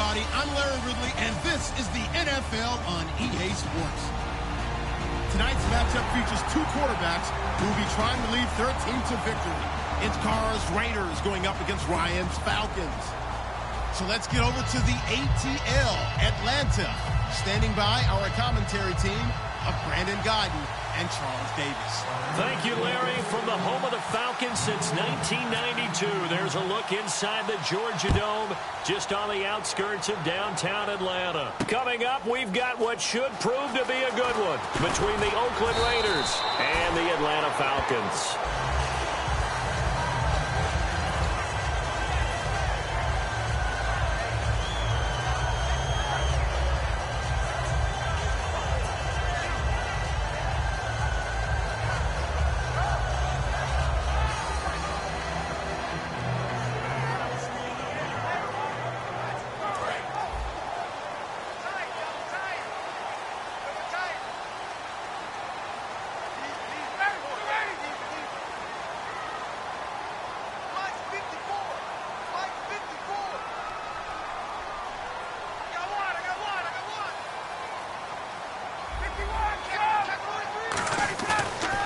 everybody. I'm Larry Ridley, and this is the NFL on EA Sports. Tonight's matchup features two quarterbacks who will be trying to lead their team to victory. It's Carr's Raiders going up against Ryan's Falcons. So let's get over to the ATL, Atlanta. Standing by our commentary team of Brandon Godden and Charles Davis. Thank you, Larry. From the home of the Falcons since 1992, there's a look inside the Georgia Dome, just on the outskirts of downtown Atlanta. Coming up, we've got what should prove to be a good one between the Oakland Raiders and the Atlanta Falcons.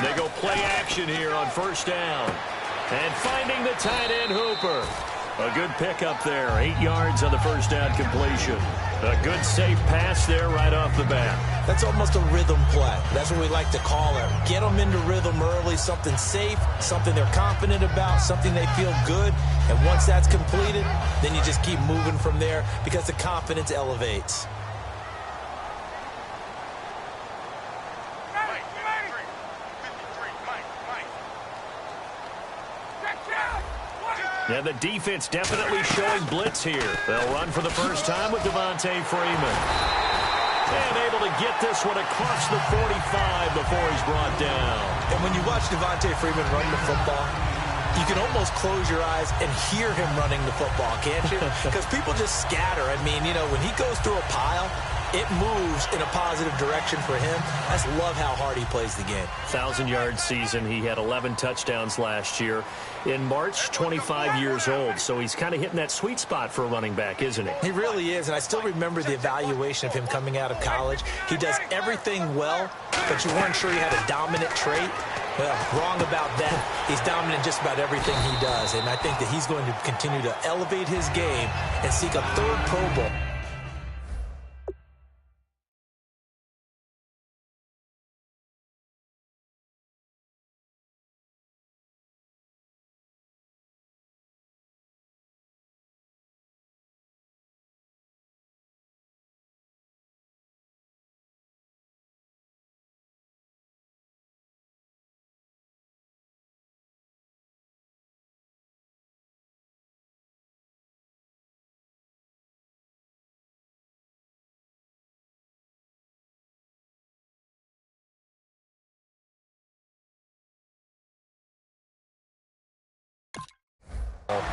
They go play action here on first down. And finding the tight end Hooper. A good pickup there. 8 yards on the first down completion. A good safe pass there right off the bat. That's almost a rhythm play. That's what we like to call it. Get them into rhythm early, something safe, something they're confident about, something they feel good. And once that's completed, then you just keep moving from there because the confidence elevates. Yeah, the defense definitely showing blitz here. They'll run for the first time with Devontae Freeman. And able to get this one across the 45 before he's brought down. And when you watch Devontae Freeman run the football, you can almost close your eyes and hear him running the football, can't you? Because people just scatter. I mean, you know, when he goes through a pile, it moves in a positive direction for him. I just love how hard he plays the game. 1,000-yard season. He had 11 touchdowns last year. In March, 25 years old. So he's kind of hitting that sweet spot for a running back, isn't he? He really is, and I still remember the evaluation of him coming out of college. He does everything well, but you weren't sure he had a dominant trait. Well, wrong about that. He's dominant in just about everything he does, and I think that he's going to continue to elevate his game and seek a third Pro Bowl.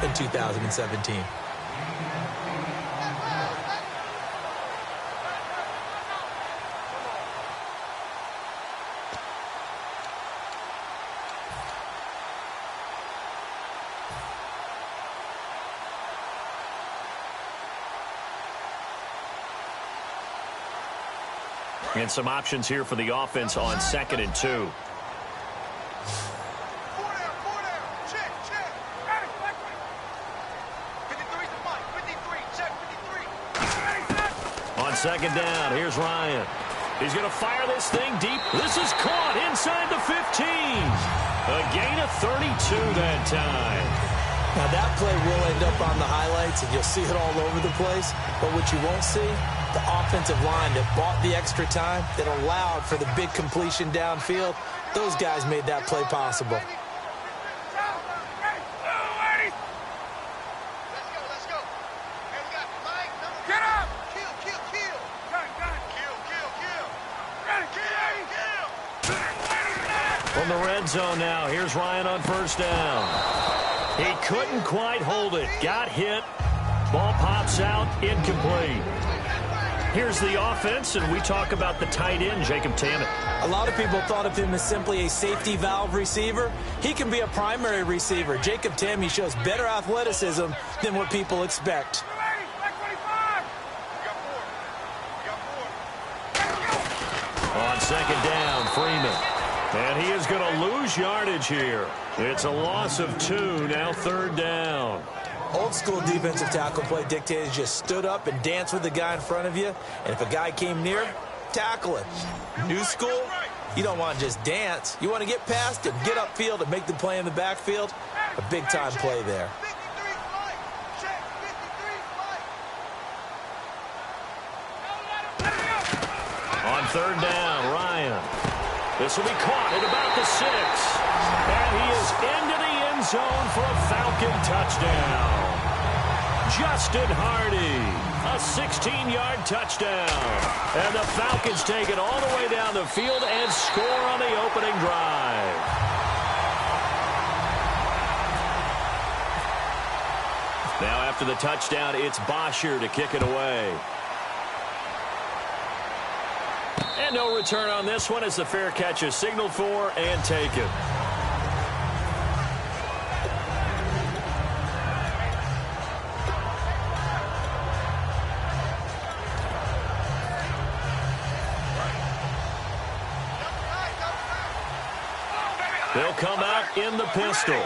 In 2017. And some options here for the offense on 2nd and 2. On 2nd down, here's Ryan. He's going to fire this thing deep. This is caught inside the 15. A gain of 32 that time. Now that play will end up on the highlights, and you'll see it all over the place. But what you won't see, the offensive line that bought the extra time, that allowed for the big completion downfield, those guys made that play possible. From the red zone now, here's Ryan on first down. He couldn't quite hold it. Got hit. Ball pops out, incomplete. Here's the offense, and we talk about the tight end, Jacob Tammett. A lot of people thought of him as simply a safety valve receiver. He can be a primary receiver. Jacob Tammett shows better athleticism than what people expect. second down, Freeman. And he is going to lose yardage here. It's a loss of 2, now third down. Old school defensive tackle play dictated just stood up and danced with the guy in front of you. And if a guy came near, tackle him. New school, you don't want to just dance. You want to get past him, get upfield, and make the play in the backfield. A big-time play there. On third down, Ryan. This will be caught at about the 6. And he is into the end zone for a Falcon touchdown. Justin Hardy, a 16-yard touchdown. And the Falcons take it all the way down the field and score on the opening drive. Now after the touchdown, it's Bosher to kick it away. And no return on this one as the fair catch is signaled for and taken. They'll come out in the pistol.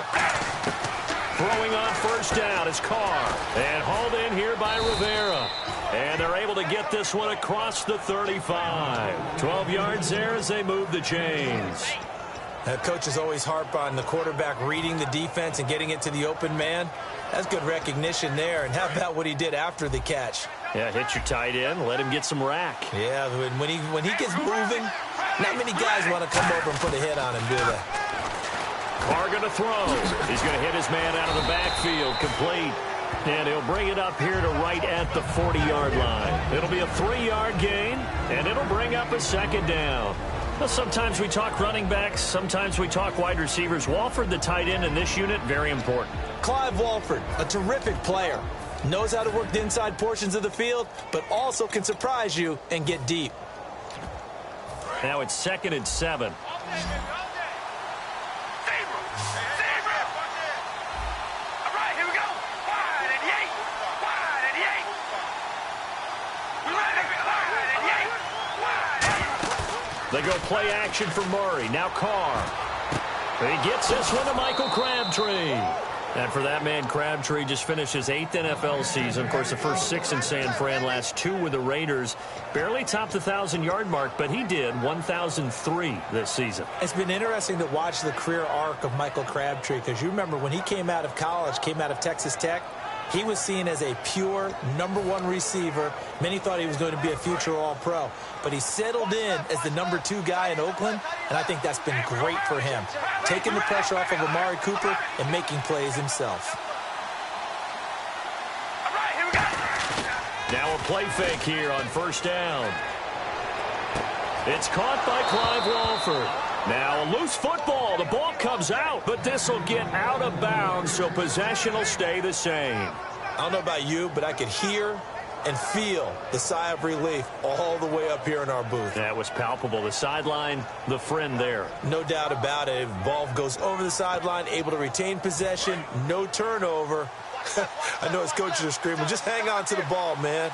Throwing on first down is Carr. And hauled in here by Rivera. And they're able to get this one across the 35. 12 yards there as they move the chains. Coaches always harp on the quarterback reading the defense and getting it to the open man. That's good recognition there. And how about what he did after the catch? Yeah, hit your tight end, let him get some rack. Yeah, when he gets moving, not many guys want to come over and put a hit on him, do they? Carr going to throw. He's going to hit his man out of the backfield, complete. And he'll bring it up here to right at the 40-yard line. It'll be a 3-yard gain, and it'll bring up a second down. Well, sometimes we talk running backs, sometimes we talk wide receivers. Walford, the tight end in this unit, very important. Clive Walford, a terrific player. Knows how to work the inside portions of the field, but also can surprise you and get deep. Now it's 2nd and 7. They go play action for Murray. Now Carr. He gets this one to Michael Crabtree. And for that man, Crabtree just finished his 8th NFL season. Of course, the first 6 in San Fran, last 2 with the Raiders. Barely topped the 1,000-yard mark, but he did 1,003 this season. It's been interesting to watch the career arc of Michael Crabtree, because you remember when he came out of college, came out of Texas Tech, he was seen as a pure #1 receiver. Many thought he was going to be a future All-Pro. But he settled in as the #2 guy in Oakland, and I think that's been great for him. Taking the pressure off of Amari Cooper and making plays himself. Now a play fake here on first down. It's caught by Clive Walford. Now a loose football. The ball comes out, but this will get out of bounds, so possession will stay the same. I don't know about you, but I could hear and feel the sigh of relief all the way up here in our booth. That was palpable. The sideline, the friend there. No doubt about it. Ball goes over the sideline, able to retain possession, no turnover. I know his coaches are screaming, just hang on to the ball, man.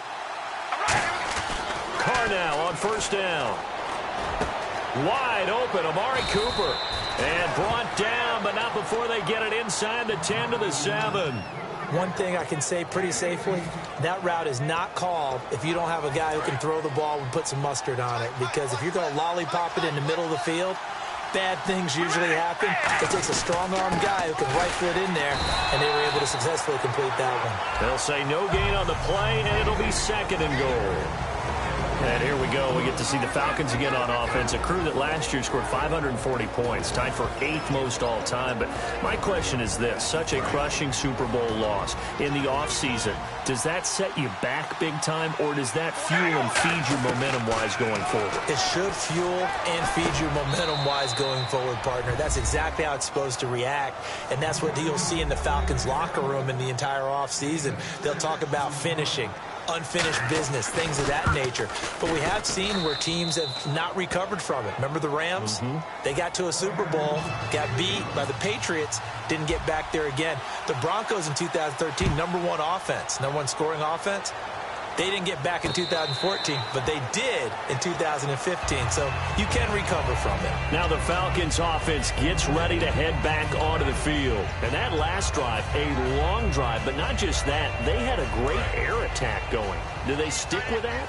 Carr now on first down. Wide open, Amari Cooper. And brought down, but not before they get it inside the 10 to the 7. One thing I can say pretty safely, that route is not called if you don't have a guy who can throw the ball and put some mustard on it. Because if you're going to lollipop it in the middle of the field, bad things usually happen. It takes a strong-arm guy who can right foot in there, and they were able to successfully complete that one. They'll say no gain on the play, and it'll be 2nd and goal. And here we go. We get to see the Falcons again on offense, a crew that last year scored 540 points, tied for 8th most all time. But my question is this, such a crushing Super Bowl loss in the offseason, does that set you back big time, or does that fuel and feed you momentum-wise going forward? It should fuel and feed you momentum-wise going forward, partner. That's exactly how it's supposed to react, and that's what you'll see in the Falcons locker room in the entire offseason. They'll talk about finishing, unfinished business, things of that nature. But we have seen where teams have not recovered from it. Remember the Rams? They got to a Super Bowl, got beat by the Patriots, didn't get back there again. The Broncos in 2013, #1 offense, #1 scoring offense. They didn't get back in 2014, but they did in 2015, so you can recover from it. Now the Falcons offense gets ready to head back onto the field. And that last drive, a long drive, but not just that, they had a great air attack going. Do they stick with that?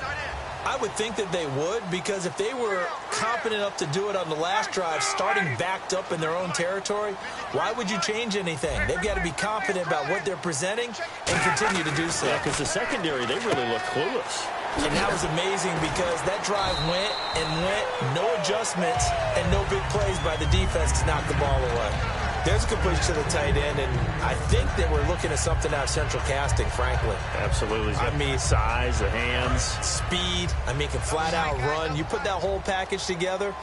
I would think that they would, because if they were competent enough to do it on the last drive, starting backed up in their own territory, why would you change anything? They've got to be confident about what they're presenting and continue to do so. Yeah, because the secondary, they really look clueless. And that was amazing because that drive went and went, no adjustments and no big plays by the defense to knock the ball away. There's a good push to the tight end, and I think that we're looking at something out of central casting, frankly. Absolutely. I mean, size, the hands. Speed. I mean, can flat out run. You put that whole package together,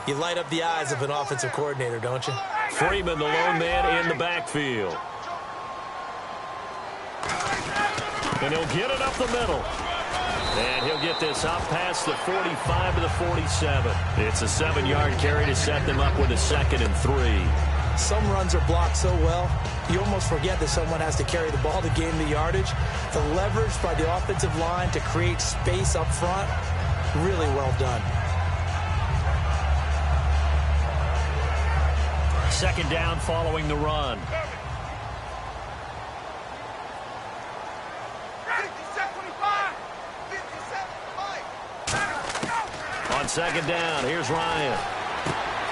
you light up the eyes of an offensive coordinator, don't you? Freeman, the lone man in the backfield. And he'll get it up the middle. And he'll get this up past the 45 to the 47. It's a 7-yard carry to set them up with a 2nd and 3. Some runs are blocked so well, you almost forget that someone has to carry the ball to gain the yardage. The leverage by the offensive line to create space up front, really well done. 2nd down following the run. On 2nd down, here's Ryan.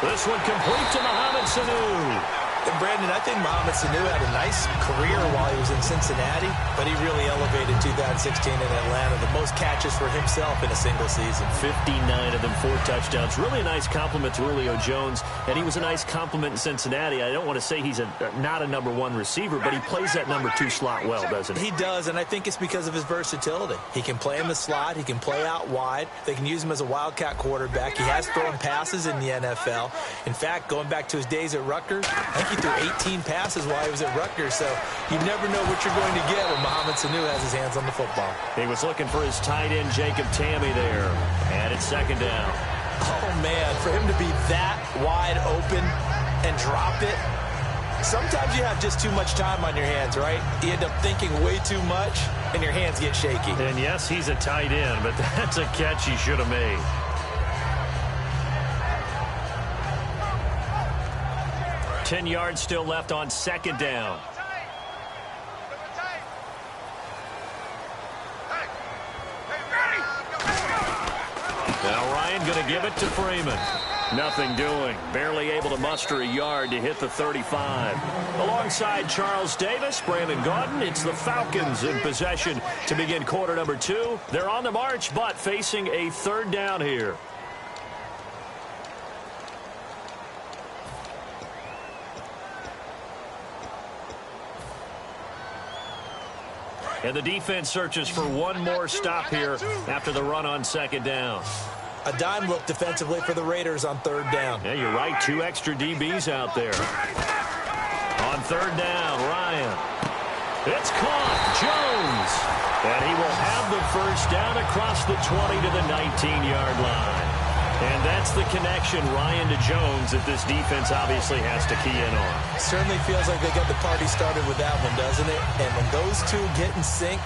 This one complete to Mohamed Sanu. And Brandon, I think Mohamed Sanu had a nice career while he was in Cincinnati, but he really elevated 2016 in Atlanta. The most catches for himself in a single season. 59 of them, 4 touchdowns. Really a nice compliment to Julio Jones, and he was a nice compliment in Cincinnati. I don't want to say he's not a number 1 receiver, but he plays that number 2 slot well, doesn't he? He does, and I think it's because of his versatility. He can play in the slot. He can play out wide. They can use him as a wildcat quarterback. He has thrown passes in the NFL. In fact, going back to his days at Rutgers, I think he threw 18 passes while he was at Rutgers, so you never know what you're going to get when Mohamed Sanu has his hands on the football. He was looking for his tight end, Jacob Tammy, there. And it's 2nd down. Oh, man, for him to be that wide open and drop it, sometimes you have just too much time on your hands, right? You end up thinking way too much, and your hands get shaky. And, yes, he's a tight end, but that's a catch he should have made. 10 yards still left on 2nd down. Now Ryan going to give it to Freeman. Nothing doing. Barely able to muster a yard to hit the 35. Alongside Charles Davis, Brandon Gaudin, it's the Falcons in possession to begin quarter number 2. They're on the march, but facing a 3rd down here. And the defense searches for one more stop here after the run on 2nd down. A dime look defensively for the Raiders on 3rd down. Yeah, you're right. 2 extra DBs out there. On 3rd down, Ryan. It's caught. Jones. And he will have the 1st down across the 20 to the 19-yard line. And that's the connection, Ryan to Jones, that this defense obviously has to key in on. Certainly feels like they got the party started with that one, doesn't it? And when those two get in sync,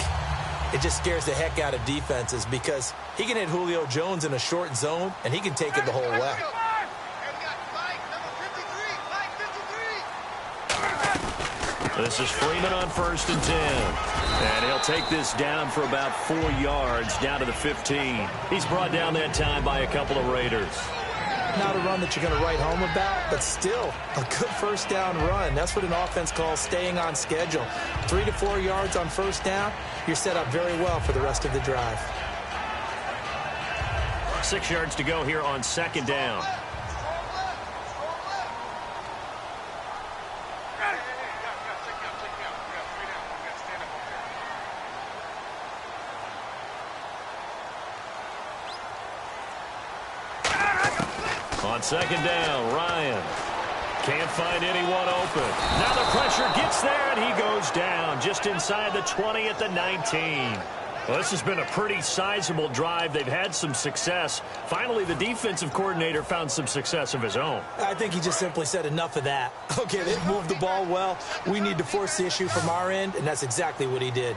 it just scares the heck out of defenses because he can hit Julio Jones in a short zone, and he can take it the whole way. This is Freeman on 1st and 10. And he'll take this down for about 4 yards, down to the 15. He's brought down that time by a couple of Raiders. Not a run that you're going to write home about, but still a good 1st down run. That's what an offense calls staying on schedule. 3 to 4 yards on 1st down, you're set up very well for the rest of the drive. 6 yards to go here on 2nd down. On 2nd down, Ryan can't find anyone open. Now the pressure gets there, and he goes down just inside the 20 at the 19. Well, this has been a pretty sizable drive. They've had some success. Finally, the defensive coordinator found some success of his own. I think he just simply said enough of that. Okay, they've moved the ball well. We need to force the issue from our end, and that's exactly what he did.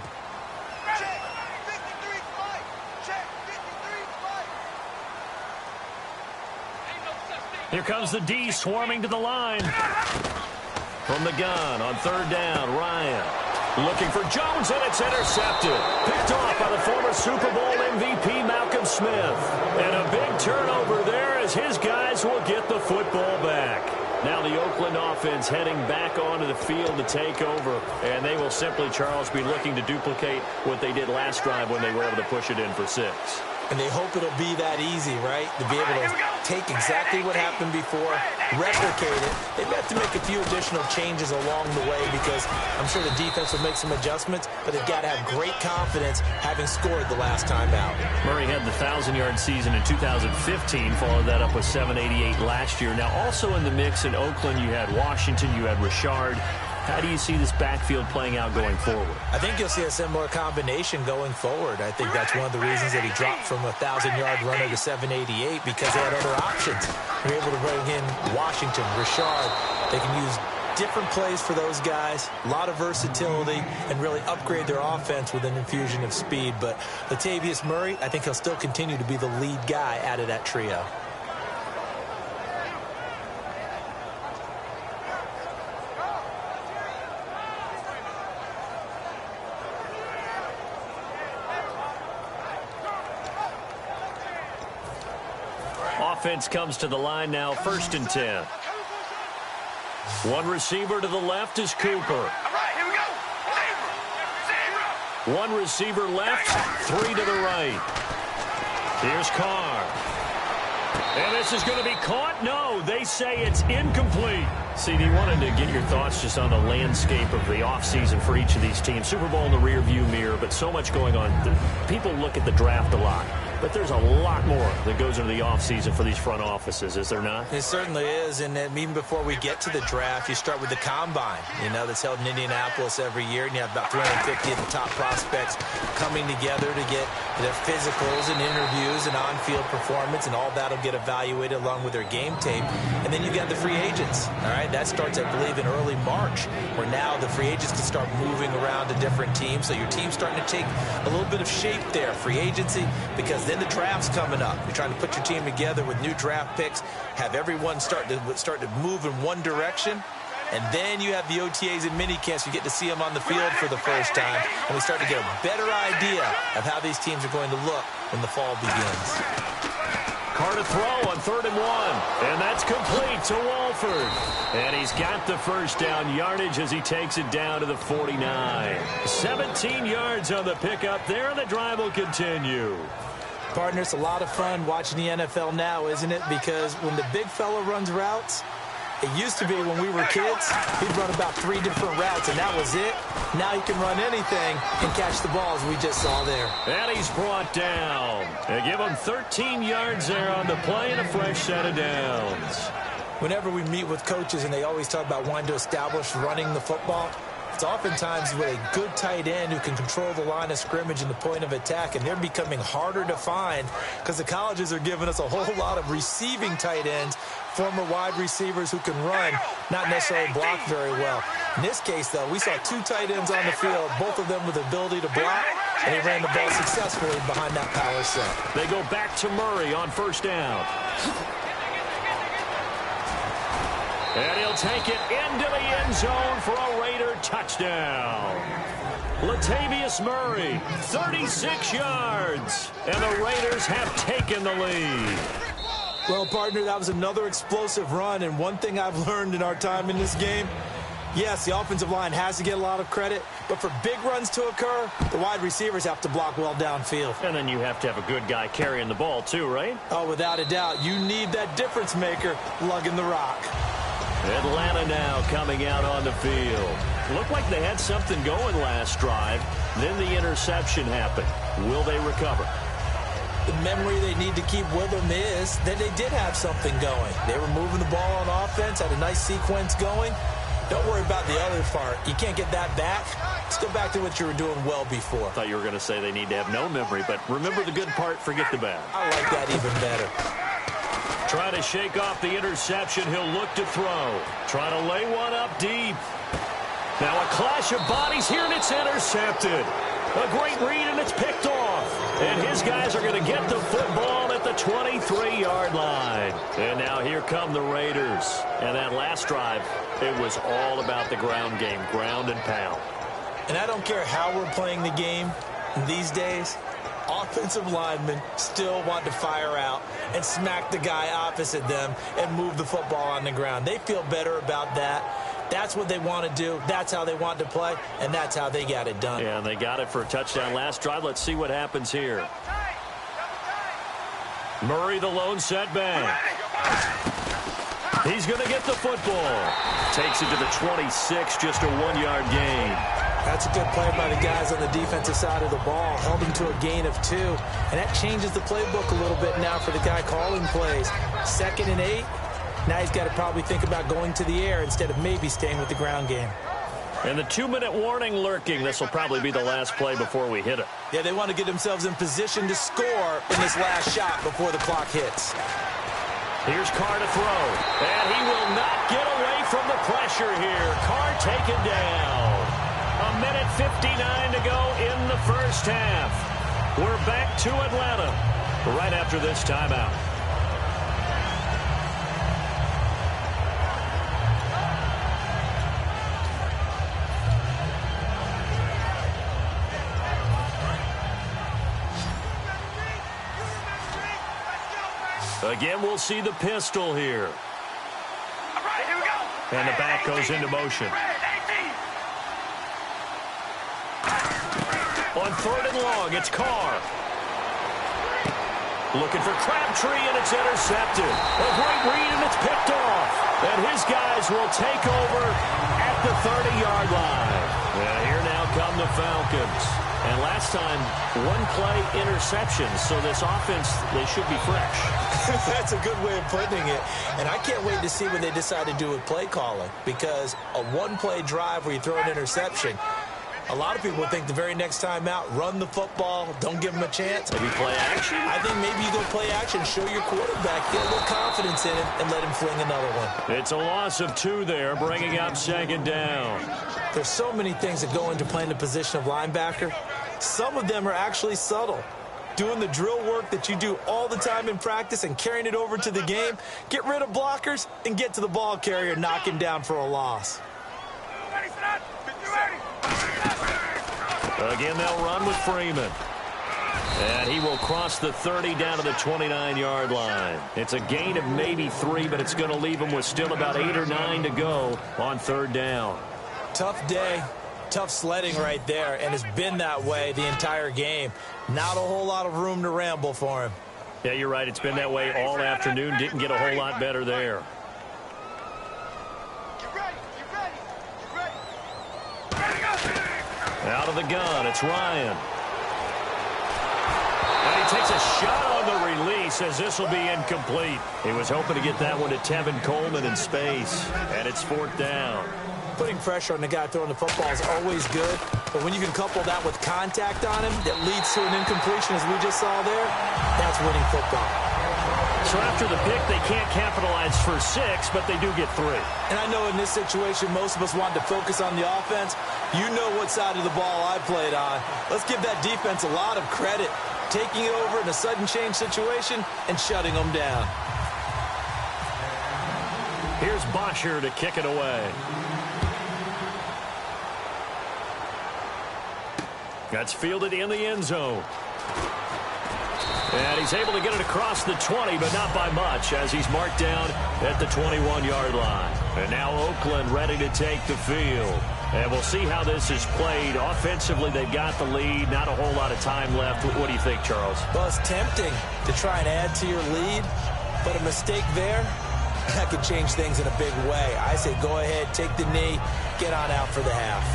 Here comes the D swarming to the line. From the gun on third down, Ryan. Looking for Jones, and it's intercepted. Picked off by the former Super Bowl MVP, Malcolm Smith. And a big turnover there as his guys will get the football back. Now the Oakland offense heading back onto the field to take over. And they will simply, Charles, be looking to duplicate what they did last drive when they were able to push it in for 6. And they hope it'll be that easy, right? To be able to take exactly what happened before, replicate it. They've got to make a few additional changes along the way because I'm sure the defense will make some adjustments, but they've got to have great confidence having scored the last time out. Murray had the 1,000-yard season in 2015, followed that up with 788 last year. Now, also in the mix in Oakland, you had Washington, you had Richard. How do you see this backfield playing out going forward? I think you'll see a similar combination going forward. I think that's one of the reasons that he dropped from a 1,000-yard runner to 788 because they had other options. They're able to bring in Washington, Richard. They can use different plays for those guys, a lot of versatility, and really upgrade their offense with an infusion of speed. But Latavius Murray, I think he'll still continue to be the lead guy out of that trio. Offense comes to the line now, 1st and 10. One receiver to the left is Cooper. One receiver left, 3 to the right. Here's Carr. And this is going to be caught? No, they say it's incomplete. CD, wanted to get your thoughts just on the landscape of the offseason for each of these teams. Super Bowl in the rearview mirror, but so much going on. People look at the draft a lot. But there's a lot more that goes into the offseason for these front offices, is there not? It certainly is, and even before we get to the draft, you start with the Combine, that's held in Indianapolis every year, and you have about 350 of the top prospects coming together to get their physicals and interviews and on-field performance, and all that will get evaluated along with their game tape. And then you got the free agents, all right? That starts, I believe, in early March, where now the free agents can start moving around to different teams, so your team's starting to take a little bit of shape there, free agency, because then the draft's coming up. You're trying to put your team together with new draft picks, have everyone start to move in one direction, and then you have the OTAs and mini camps. You get to see them on the field for the first time, and we start to get a better idea of how these teams are going to look when the fall begins. Carr to throw on 3rd and 1, and that's complete to Walford. And he's got the first down yardage as he takes it down to the 49. 17 yards on the pickup there, and the drive will continue. Partner, it's a lot of fun watching the NFL now, isn't it? Because when the big fella runs routes, it used to be when we were kids, he'd run about 3 different routes, and that was it. Now he can run anything and catch the ball, as we just saw there. And he's brought down. They give him 13 yards there on the play and a fresh set of downs. Whenever we meet with coaches and they always talk about wanting to establish running the football, it's oftentimes with a good tight end who can control the line of scrimmage and the point of attack, and they're becoming harder to find because the colleges are giving us a whole lot of receiving tight ends, former wide receivers who can run, not necessarily block very well. In this case, though, we saw 2 tight ends on the field, both of them with the ability to block, and he ran the ball successfully behind that power set. They go back to Murray on 1st down. And he'll take it into the end zone for a Raider touchdown. Latavius Murray, 36 yards, and the Raiders have taken the lead. Well, partner, that was another explosive run, and one thing I've learned in our time in this game, yes, the offensive line has to get a lot of credit, but for big runs to occur, the wide receivers have to block well downfield. And then you have to have a good guy carrying the ball too, right? Oh, without a doubt. You need that difference maker lugging the rock. Atlanta now coming out on the field. Looked like they had something going last drive. Then the interception happened. Will they recover? The memory they need to keep with them is that they did have something going. They were moving the ball on offense, had a nice sequence going. Don't worry about the other part. You can't get that back. Let's go back to what you were doing well before. I thought you were going to say they need to have no memory, but remember the good part, forget the bad. I like that even better. Trying to shake off the interception. He'll look to throw. Trying to lay one up deep. Now a clash of bodies here, and it's intercepted. A great read, and it's picked off. And his guys are going to get the football at the 23-yard line. And now here come the Raiders. And that last drive, it was all about the ground game, ground and pound. And I don't care how we're playing the game these days, offensive linemen still want to fire out and smack the guy opposite them and move the football on the ground. They feel better about that. That's what they want to do. That's how they want to play, and that's how they got it done. Yeah, and they got it for a touchdown last drive. Let's see what happens here. Murray, the lone setback. He's going to get the football. Takes it to the 26, just a 1-yard gain. That's a good play by the guys on the defensive side of the ball. Held him to a gain of 2. And that changes the playbook a little bit now for the guy calling plays. 2nd and 8. Now he's got to probably think about going to the air instead of maybe staying with the ground game. And the 2-minute warning lurking. This will probably be the last play before we hit it. Yeah, they want to get themselves in position to score in this last shot before the clock hits. Here's Carr to throw. And he will not get away from the pressure here. Carr taken down. A minute 59 to go in the first half. We're back to Atlanta right after this timeout. Again, we'll see the pistol here. All right, here we go. And the back goes into motion. On 3rd and long, it's Carr. Looking for Crabtree, and it's intercepted. A great read, and it's picked off. And his guys will take over at the 30-yard line. And here now come the Falcons. And last time, 1-play interception. So this offense, they should be fresh. That's a good way of putting it. And I can't wait to see what they decide to do with play calling. Because a 1-play drive where you throw an interception, a lot of people think the very next time out, run the football, don't give them a chance. Maybe play action? I think maybe you go play action, show your quarterback, get a little confidence in it, and let him fling another one. It's a loss of 2 there, bringing up 2nd down. There's so many things that go into playing the position of linebacker. Some of them are actually subtle. Doing the drill work that you do all the time in practice and carrying it over to the game. Get rid of blockers and get to the ball carrier, knock him down for a loss. Again, they'll run with Freeman. And he will cross the 30 down to the 29-yard line. It's a gain of maybe 3, but it's going to leave him with still about 8 or 9 to go on 3rd down. Tough day. Tough sledding right there, and it's been that way the entire game. Not a whole lot of room to ramble for him. Yeah, you're right. It's been that way all afternoon. Didn't get a whole lot better there. Out of the gun, it's Ryan. And he takes a shot on the release as this will be incomplete. He was hoping to get that one to Tevin Coleman in space, and it's 4th down. Putting pressure on the guy throwing the football is always good, but when you can couple that with contact on him that leads to an incompletion, as we just saw there, that's winning football. So after the pick, they can't capitalize for 6, but they do get 3. And I know in this situation, most of us want to focus on the offense. You know what side of the ball I played on. Let's give that defense a lot of credit, taking it over in a sudden change situation and shutting them down. Here's Bosher to kick it away. That's fielded in the end zone. And he's able to get it across the 20, but not by much, as he's marked down at the 21-yard line. And now Oakland ready to take the field. And we'll see how this is played. Offensively, they've got the lead. Not a whole lot of time left. What do you think, Charles? Well, it's tempting to try and add to your lead, but a mistake there, that could change things in a big way. I say go ahead, take the knee, get on out for the half.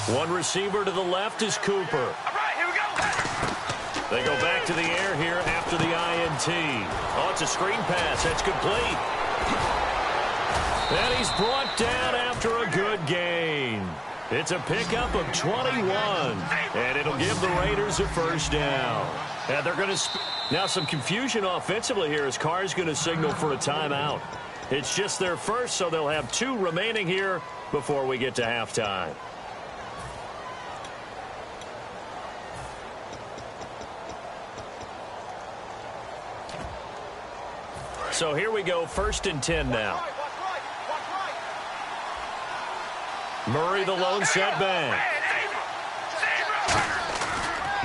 One receiver to the left is Cooper. All right, here we go. They go back to the air here after the INT. Oh, it's a screen pass. That's complete. And he's brought down after a good gain. It's a pickup of 21. And it'll give the Raiders a 1st down. And they're going to... Now some confusion offensively here as Carr's going to signal for a timeout. It's just their first, so they'll have 2 remaining here before we get to halftime. So here we go, 1st and 10 now. Murray, the lone setback.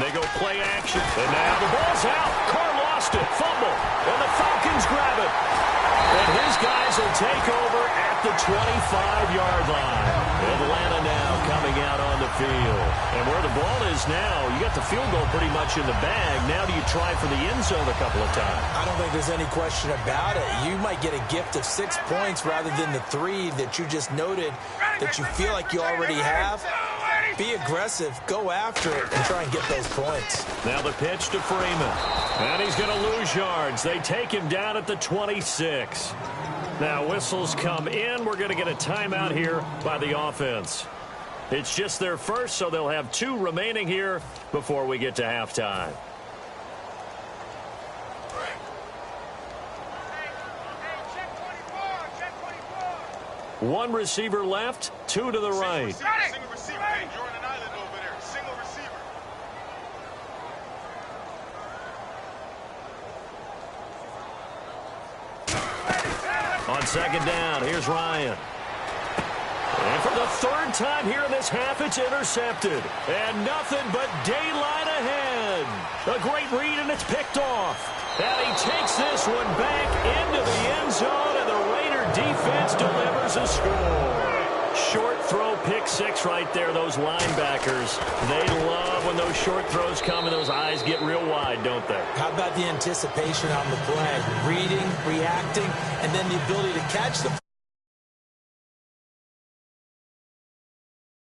They go play action. And now the ball's out. Carr lost it. Fumble. And the Falcons grab it. And his guys will take over at the 25-yard line. Atlanta now coming out on the field. And where the ball is now, you got the field goal pretty much in the bag. Now do you try for the end zone a couple of times? I don't think there's any question about it. You might get a gift of 6 points rather than the 3 that you just noted that you feel like you already have. Be aggressive, go after it, and try and get those points. Now the pitch to Freeman. And he's going to lose yards. They take him down at the 26. Now whistles come in. We're going to get a timeout here by the offense. It's just their first, so they'll have 2 remaining here before we get to halftime. One receiver left, 2 to the right. Single receiver. Hey, you're on an island over there. Single receiver. On 2nd down, here's Ryan. And for the 3rd time here in this half, it's intercepted. And nothing but daylight ahead. A great read, and it's picked off. And he takes this one back into the end zone, and the Raider defense delivers a score. Short throw, pick 6 right there. Those linebackers, they love when those short throws come and those eyes get real wide, don't they? How about the anticipation on the play? Reading, reacting, and then the ability to catch the